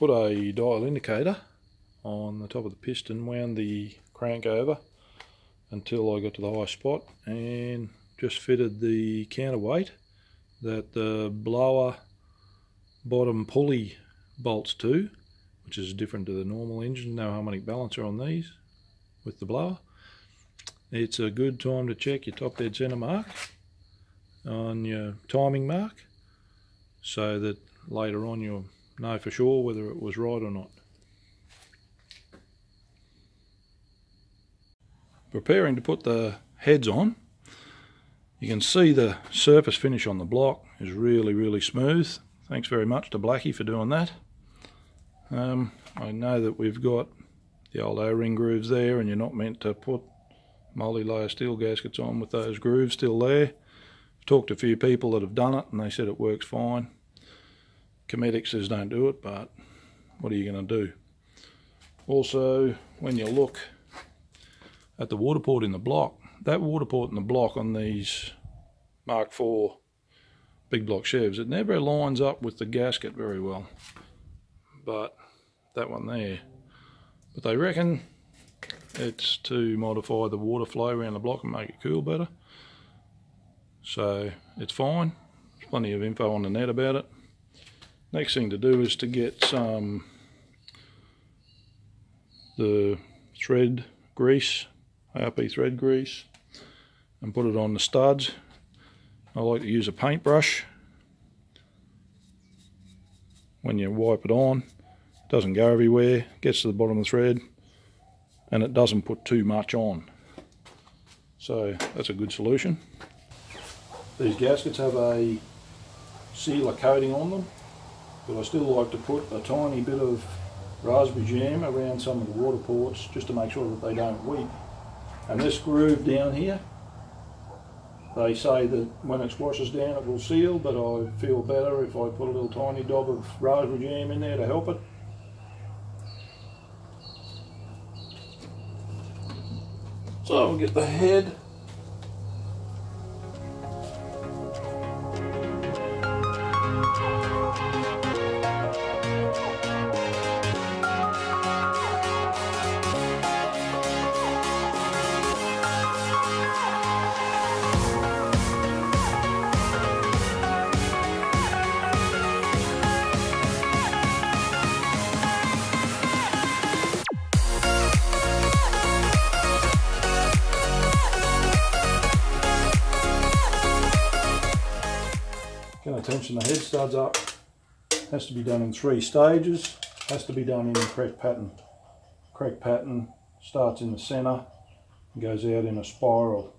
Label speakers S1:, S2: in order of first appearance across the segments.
S1: put a dial indicator on the top of the piston, wound the crank over until I got to the high spot, and just fitted the counterweight that the blower bottom pulley bolts to, which is different to the normal engine. No harmonic balancer on these with the blower. It's a good time to check your top dead center mark on your timing mark, so that later on you'll know for sure whether it was right or not. Preparing to put the heads on, you can see the surface finish on the block is really smooth. Thanks very much to Blackie for doing that. I know that we've got the old O-ring grooves there, and you're not meant to put multi-layer steel gaskets on with those grooves still there. I've talked to a few people that have done it and they said it works fine. Cometic says don't do it, but what are you going to do? Also, when you look at the water port in the block, that water port in the block on these Mark IV big block Chevs, it never lines up with the gasket very well, but that one there. But they reckon it's to modify the water flow around the block and make it cool better. So it's fine. There's plenty of info on the net about it. Next thing to do is to get the thread grease, ARP thread grease, and put it on the studs. I like to use a paintbrush. When you wipe it on, it doesn't go everywhere, gets to the bottom of the thread, and it doesn't put too much on. So that's a good solution. These gaskets have a sealer coating on them, but I still like to put a tiny bit of raspberry jam around some of the water ports just to make sure that they don't weep. And this groove down here, they say that when it squashes down it will seal, but I feel better if I put a little tiny dab of raspberry jam in there to help it. So we'll get the head. Going to tension the head studs up. Has to be done in 3 stages. Has to be done in the correct pattern. Correct pattern starts in the centre and goes out in a spiral,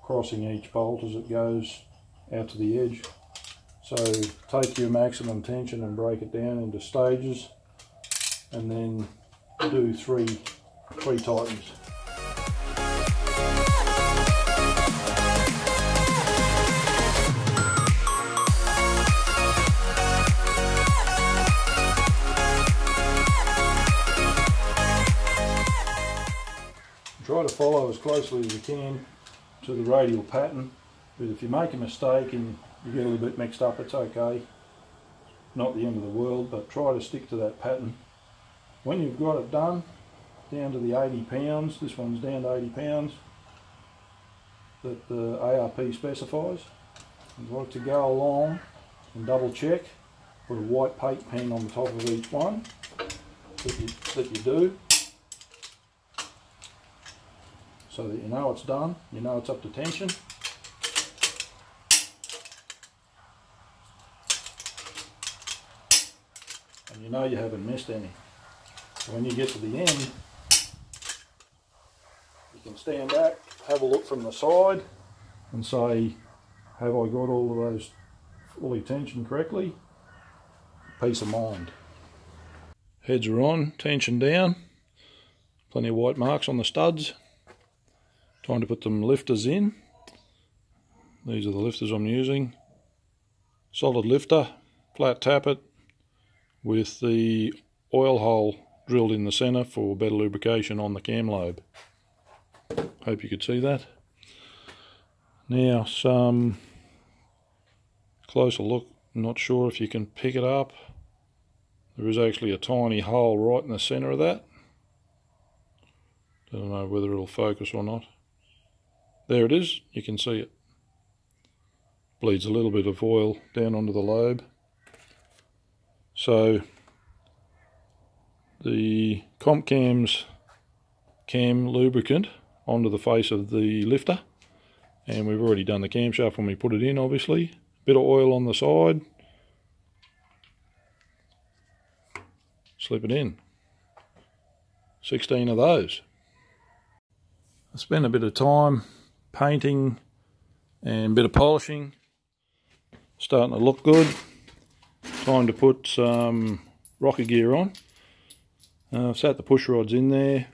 S1: crossing each bolt as it goes out to the edge. So take your maximum tension and break it down into stages, and then do three tightens. Try to follow as closely as you can to the radial pattern, but if you make a mistake and you get a little bit mixed up, it's okay. Not the end of the world, but try to stick to that pattern. When you've got it done, down to the 80 pounds, this one's down to 80 pounds, that the ARP specifies, you'd like to go along and double check, put a white paint pen on the top of each one that you do, so that you know it's done, you know it's up to tension. And you know you haven't missed any. So when you get to the end, you can stand back, have a look from the side and say, have I got all of those fully tensioned correctly? Peace of mind. Heads are on, tension down, plenty of white marks on the studs. Time to put them lifters in. These are the lifters I'm using. Solid lifter, flat tappet with the oil hole drilled in the centre for better lubrication on the cam lobe. Hope you could see that. Now some closer look, not sure if you can pick it up. There is actually a tiny hole right in the centre of that. Don't know whether it'll focus or not. There it is, you can see it. Bleeds a little bit of oil down onto the lobe. So the CompCam's cam lubricant onto the face of the lifter, and we've already done the camshaft when we put it in, obviously. Bit of oil on the side. Slip it in. 16 of those. I spent a bit of time painting and a bit of polishing. Starting to look good. Time to put some rocker gear on. I've sat the push rods in there.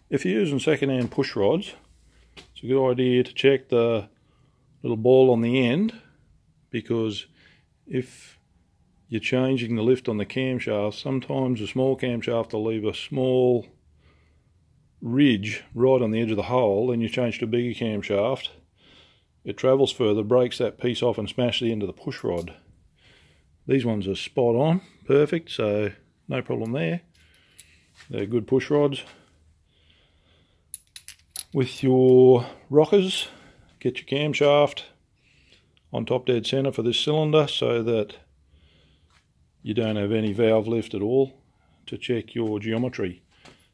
S1: If you're using second-hand push rods, it's a good idea to check the little ball on the end, because if you're changing the lift on the camshaft, sometimes a small camshaft will leave a small ridge right on the edge of the hole. Then you change to a bigger camshaft, it travels further, breaks that piece off and smashes the end of the push rod. These ones are spot on, perfect, so no problem there. They're good push rods. With your rockers, get your camshaft on top dead center for this cylinder so that you don't have any valve lift at all, to check your geometry.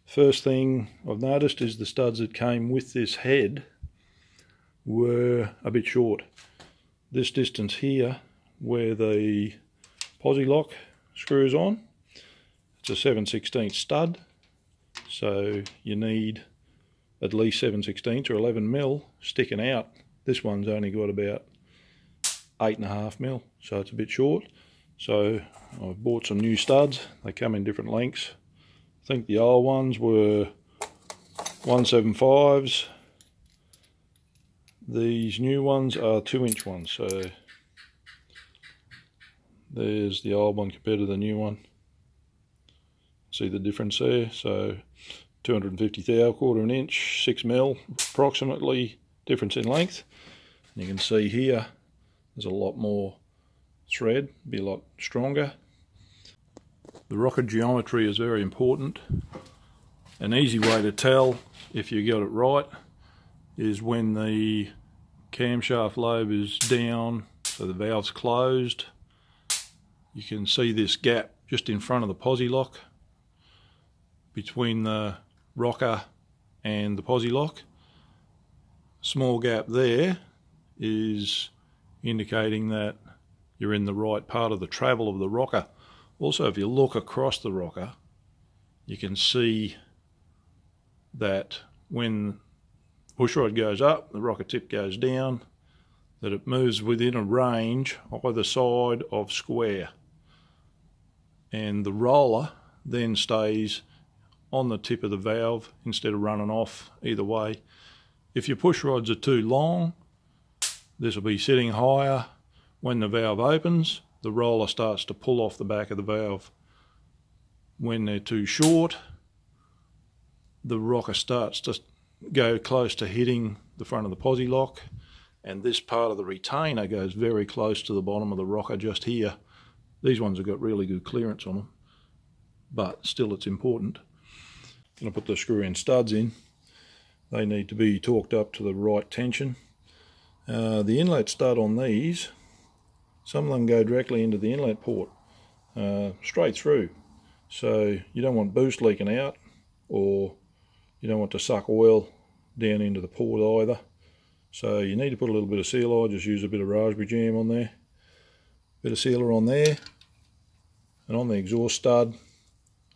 S1: First thing I've noticed is the studs that came with this head were a bit short. This distance here, where the posi lock screws on, it's a 7/16 stud, so you need at least 7/16 or 11mm sticking out. This one's only got about 8.5mm, so it's a bit short. So I've bought some new studs. They come in different lengths. I think the old ones were 1/75s. These new ones are 2-inch ones, so there's the old one compared to the new one. See the difference there? So 250 thou, 1/4 inch, 6mm approximately, difference in length. And you can see here there's a lot more thread, be a lot stronger. The rocker geometry is very important. An easy way to tell if you got it right is when the camshaft lobe is down, so the valve's closed. You can see this gap just in front of the posi lock between the rocker and the posi lock. Small gap there is indicating that you're in the right part of the travel of the rocker. Also, if you look across the rocker, you can see that when the push rod goes up, the rocker tip goes down, that it moves within a range either side of square. And the roller then stays on the tip of the valve instead of running off either way. If your push rods are too long, this will be sitting higher. When the valve opens, the roller starts to pull off the back of the valve. When they're too short, the rocker starts to go close to hitting the front of the posi lock, and this part of the retainer goes very close to the bottom of the rocker just here. These ones have got really good clearance on them, but still it's important. I'm going to put the screw-in studs in. They need to be torqued up to the right tension. The inlet stud on these, some of them go directly into the inlet port, straight through. So you don't want boost leaking out, or you don't want to suck oil down into the port either. So you need to put a little bit of sealer. I just use a bit of raspberry jam on there. Bit of sealer on there. And on the exhaust stud,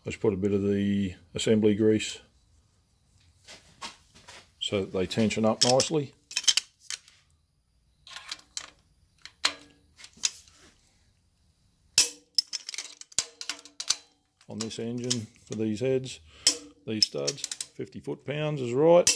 S1: I just put a bit of the assembly grease so that they tension up nicely. On this engine for these heads, these studs, 50 foot-pounds is right.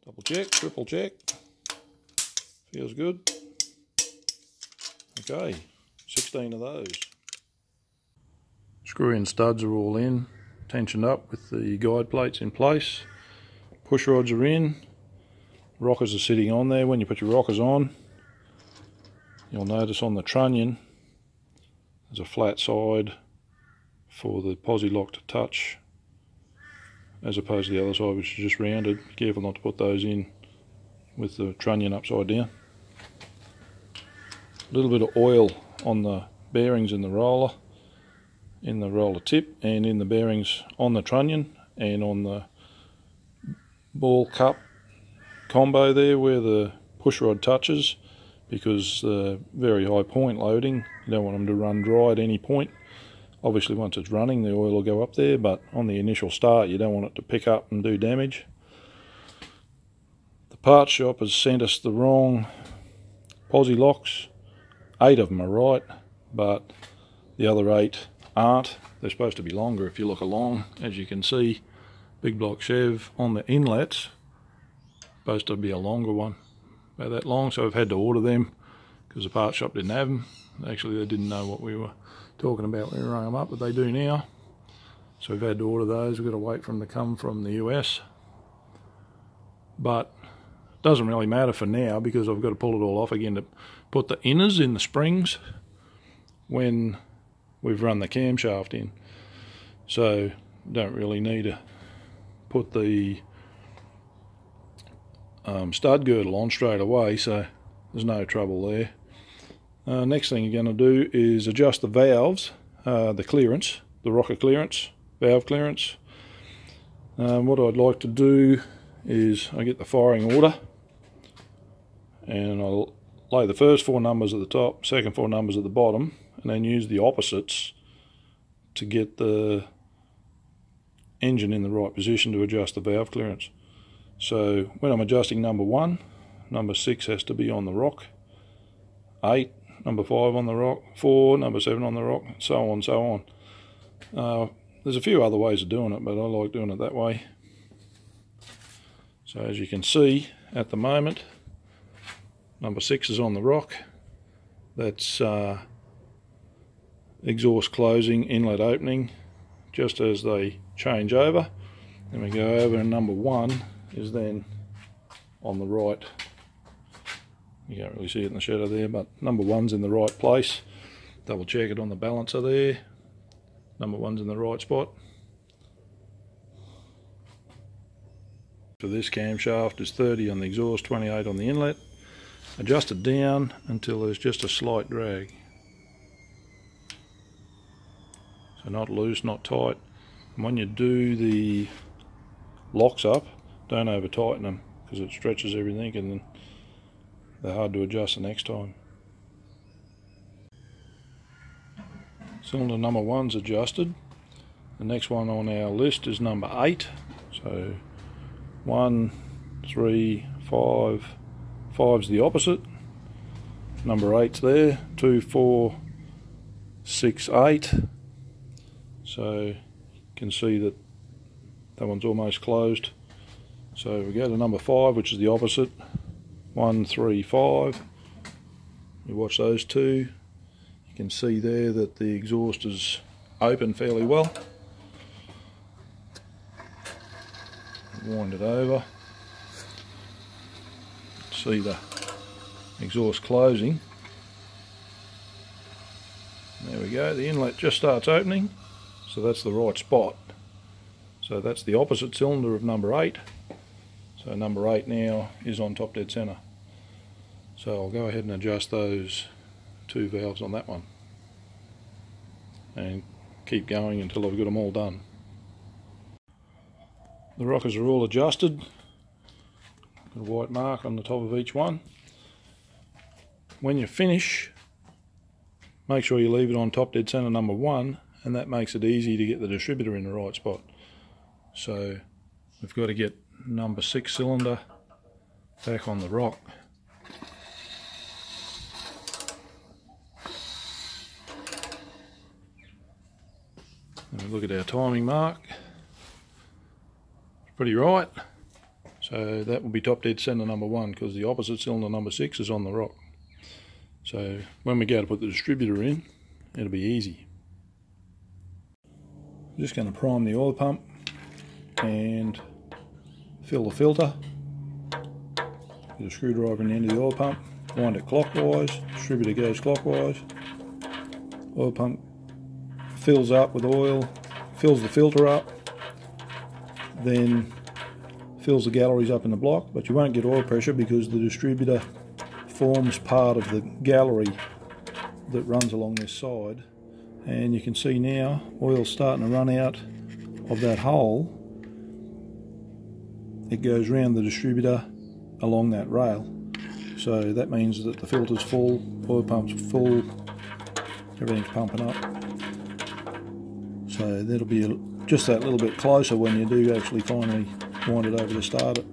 S1: Double check, triple check, feels good. Okay, 16 of those. Screw-in studs are all in. tensioned up with the guide plates in place. Push rods are in. Rockers are sitting on there. When you put your rockers on, you'll notice on the trunnion there's a flat side for the posi lock to touch, as opposed to the other side, which is just rounded. Be careful not to put those in with the trunnion upside down. A little bit of oil on the bearings in the roller tip, and in the bearings on the trunnion, and on the ball cup combo there where the push rod touches, because very high point loading, you don't want them to run dry at any point. Obviously once it's running the oil will go up there, but on the initial start you don't want it to pick up and do damage. The parts shop has sent us the wrong posi locks. 8 of them are right, but the other 8 aren't. They're supposed to be longer if you look along. As you can see, big block Chev on the inlets, supposed to be a longer one, about that long, so I've had to order them because the parts shop didn't have them. Actually, they didn't know what we were talking about when we rang them up, but they do now. So we've had to order those. We've got to wait for them to come from the US. But it doesn't really matter for now, because I've got to pull it all off again to put the inners in the springs when we've run the camshaft in. So don't really need to put the stud girdle on straight away, so there's no trouble there. Next thing you're going to do is adjust the valves, the clearance, the rocker clearance, valve clearance. What I'd like to do is I get the firing order, and I'll lay the first 4 numbers at the top, second 4 numbers at the bottom, and then use the opposites to get the engine in the right position to adjust the valve clearance. So when I'm adjusting number 1, number 6 has to be on the rock, 8, number 5 on the rock, 4, number 7 on the rock, so on, so on. There's a few other ways of doing it, but I like doing it that way. So as you can see, at the moment, number 6 is on the rock. That's exhaust closing, inlet opening, just as they change over. Then we go over, and number 1 is then on the right. You can't really see it in the shadow there, but number 1's in the right place. Double check it on the balancer there. Number 1's in the right spot. For this camshaft is 30 on the exhaust, 28 on the inlet. Adjust it down until there's just a slight drag. So not loose, not tight. And when you do the locks up, don't over tighten them, because it stretches everything and then they're hard to adjust the next time. Cylinder number 1's adjusted. The next one on our list is number 8. So 1, 3, 5. 5's the opposite. Number 8's there. 2, 4, 6, 8. So you can see that one's almost closed. So we go to number 5, which is the opposite. 1, 3, 5. You watch those two. You can see there that the exhaust is open fairly well. Wind it over. See the exhaust closing. There we go, the inlet just starts opening, so that's the right spot. So that's the opposite cylinder of number 8. So number 8 now is on top dead center. So I'll go ahead and adjust those 2 valves on that one and keep going until I've got them all done. The rockers are all adjusted. Got a white mark on the top of each one. When you finish, make sure you leave it on top dead center number 1, and that makes it easy to get the distributor in the right spot. So we've got to get number 6 cylinder back on the rock. And we look at our timing mark. It's pretty right. So that will be top dead center number 1, because the opposite cylinder number 6 is on the rock. So when we go to put the distributor in, it'll be easy. I'm just going to prime the oil pump and fill the filter. Get a screwdriver in the end of the oil pump, wind it clockwise, distributor goes clockwise, oil pump fills up with oil, fills the filter up, then fills the galleries up in the block, but you won't get oil pressure because the distributor forms part of the gallery that runs along this side. And you can see now oil's starting to run out of that hole. It goes round the distributor along that rail, so that means that the filter's full, oil pump's full, everything's pumping up. So that'll be just that little bit closer when you do actually finally wind it over to start it.